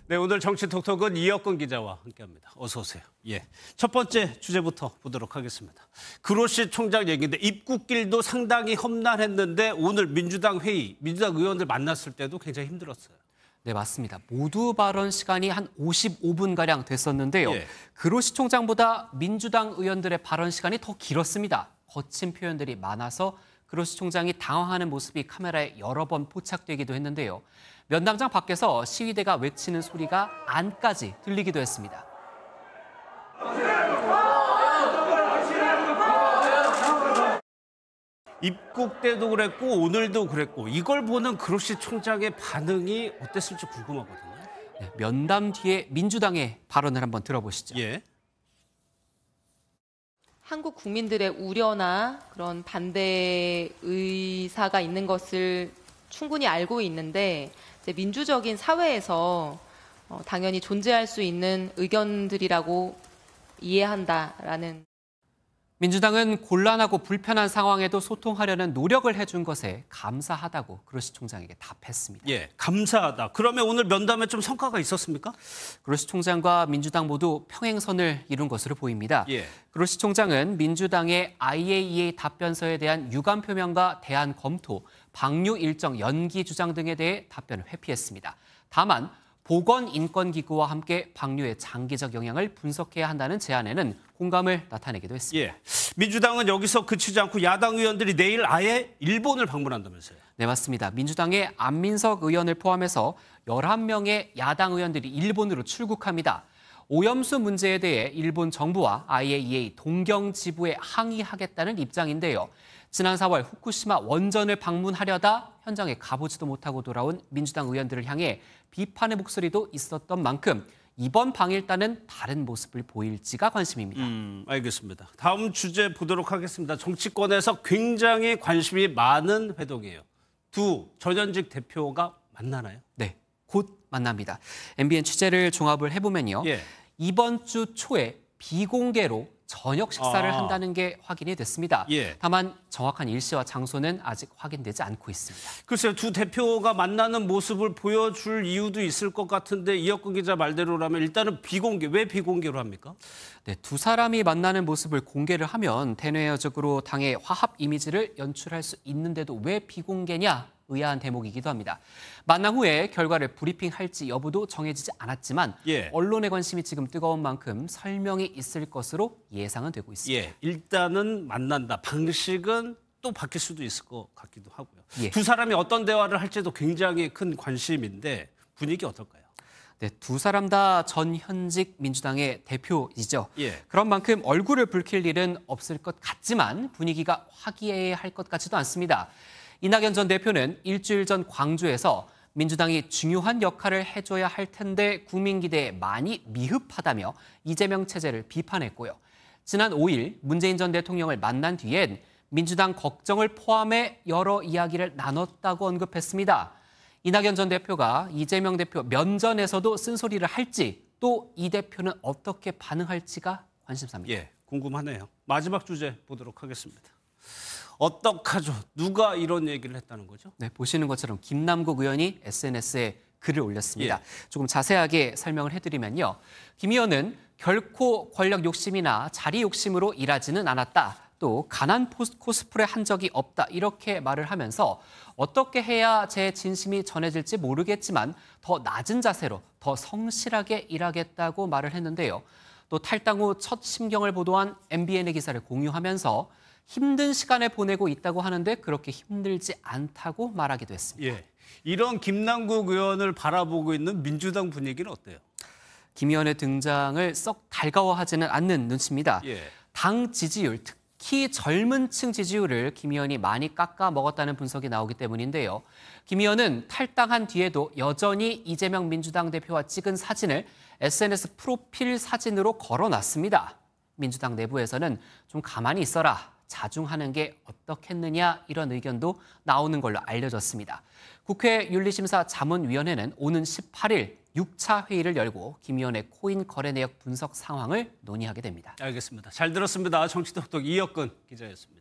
네, 오늘 정치톡톡은 이혁근 기자와 함께합니다. 어서 오세요. 예, 첫 번째 주제부터 보도록 하겠습니다. 그로시 총장 얘기인데 입국길도 상당히 험난했는데 오늘 민주당 회의, 민주당 의원들 만났을 때도 굉장히 힘들었어요. 네, 맞습니다. 모두 발언 시간이 한 55분가량 됐었는데요. 예. 그로시 총장보다 민주당 의원들의 발언 시간이 더 길었습니다. 거친 표현들이 많아서 그로시 총장이 당황하는 모습이 카메라에 여러 번 포착되기도 했는데요. 면담장 밖에서 시위대가 외치는 소리가 안까지 들리기도 했습니다. 입국 때도 그랬고 오늘도 그랬고 이걸 보는 그로시 총장의 반응이 어땠을지 궁금하거든요. 네, 면담 뒤에 민주당의 발언을 한번 들어보시죠. 예. 한국 국민들의 우려나 그런 반대 의사가 있는 것을 충분히 알고 있는데 이제 민주적인 사회에서 당연히 존재할 수 있는 의견들이라고 이해한다라는. 민주당은 곤란하고 불편한 상황에도 소통하려는 노력을 해준 것에 감사하다고 그로시 총장에게 답했습니다. 예, 감사하다. 그러면 오늘 면담에 좀 성과가 있었습니까? 그로시 총장과 민주당 모두 평행선을 이룬 것으로 보입니다. 예. 그로시 총장은 민주당의 IAEA 답변서에 대한 유감 표명과 대안 검토, 방류 일정 연기 주장 등에 대해 답변을 회피했습니다. 다만 보건인권기구와 함께 방류의 장기적 영향을 분석해야 한다는 제안에는 공감을 나타내기도 했습니다. 예. 민주당은 여기서 그치지 않고 야당 의원들이 내일 아예 일본을 방문한다면서요? 네, 맞습니다. 민주당의 안민석 의원을 포함해서 11명의 야당 의원들이 일본으로 출국합니다. 오염수 문제에 대해 일본 정부와 IAEA 동경 지부에 항의하겠다는 입장인데요. 지난 4월 후쿠시마 원전을 방문하려다 현장에 가보지도 못하고 돌아온 민주당 의원들을 향해 비판의 목소리도 있었던 만큼 이번 방일단은 다른 모습을 보일지가 관심입니다. 알겠습니다. 다음 주제 보도록 하겠습니다. 정치권에서 굉장히 관심이 많은 회동이에요. 두 전현직 대표가 만나나요? 네, 곧 만납니다. MBN 취재를 종합을 해보면요. 예. 이번 주 초에 비공개로 저녁 식사를 한다는 게 확인이 됐습니다. 예. 다만 정확한 일시와 장소는 아직 확인되지 않고 있습니다. 글쎄요, 두 대표가 만나는 모습을 보여줄 이유도 있을 것 같은데 이혁근 기자 말대로라면 일단은 비공개, 왜 비공개로 합니까? 네, 두 사람이 만나는 모습을 공개를 하면 대내적으로 당의 화합 이미지를 연출할 수 있는데도 왜 비공개냐? 의아한 대목이기도 합니다. 만남 후에 결과를 브리핑할지 여부도 정해지지 않았지만 예. 언론의 관심이 지금 뜨거운 만큼 설명이 있을 것으로 예상은 되고 있습니다. 예, 일단은 만난다. 방식은 또 바뀔 수도 있을 것 같기도 하고요. 예. 두 사람이 어떤 대화를 할지도 굉장히 큰 관심인데 분위기 어떨까요? 네, 두 사람 다 전현직 민주당의 대표이죠. 예. 그런 만큼 얼굴을 붉힐 일은 없을 것 같지만 분위기가 화기애애할 것 같지도 않습니다. 이낙연 전 대표는 일주일 전 광주에서 민주당이 중요한 역할을 해줘야 할 텐데 국민 기대에 많이 미흡하다며 이재명 체제를 비판했고요. 지난 5일 문재인 전 대통령을 만난 뒤엔 민주당 걱정을 포함해 여러 이야기를 나눴다고 언급했습니다. 이낙연 전 대표가 이재명 대표 면전에서도 쓴소리를 할지 또 이 대표는 어떻게 반응할지가 관심사입니다. 예, 궁금하네요. 마지막 주제 보도록 하겠습니다. 어떡하죠? 누가 이런 얘기를 했다는 거죠? 네, 보시는 것처럼 김남국 의원이 SNS에 글을 올렸습니다. 예. 조금 자세하게 설명을 해드리면요. 김 의원은 결코 권력 욕심이나 자리 욕심으로 일하지는 않았다. 또 가난 코스프레 한 적이 없다. 이렇게 말을 하면서 어떻게 해야 제 진심이 전해질지 모르겠지만 더 낮은 자세로 더 성실하게 일하겠다고 말을 했는데요. 또 탈당 후 첫 심경을 보도한 MBN의 기사를 공유하면서 힘든 시간을 보내고 있다고 하는데 그렇게 힘들지 않다고 말하기도 했습니다. 예, 이런 김남국 의원을 바라보고 있는 민주당 분위기는 어때요? 김 의원의 등장을 썩 달가워하지는 않는 눈치입니다. 예. 당 지지율, 특히 젊은 층 지지율을 김 의원이 많이 깎아 먹었다는 분석이 나오기 때문인데요. 김 의원은 탈당한 뒤에도 여전히 이재명 민주당 대표와 찍은 사진을 SNS 프로필 사진으로 걸어놨습니다. 민주당 내부에서는 좀 가만히 있어라. 자중하는 게 어떻겠느냐 이런 의견도 나오는 걸로 알려졌습니다. 국회 윤리심사 자문위원회는 오는 18일 6차 회의를 열고 김 의원의 코인 거래 내역 분석 상황을 논의하게 됩니다. 알겠습니다. 잘 들었습니다. 정치톡톡 이혁근 기자였습니다.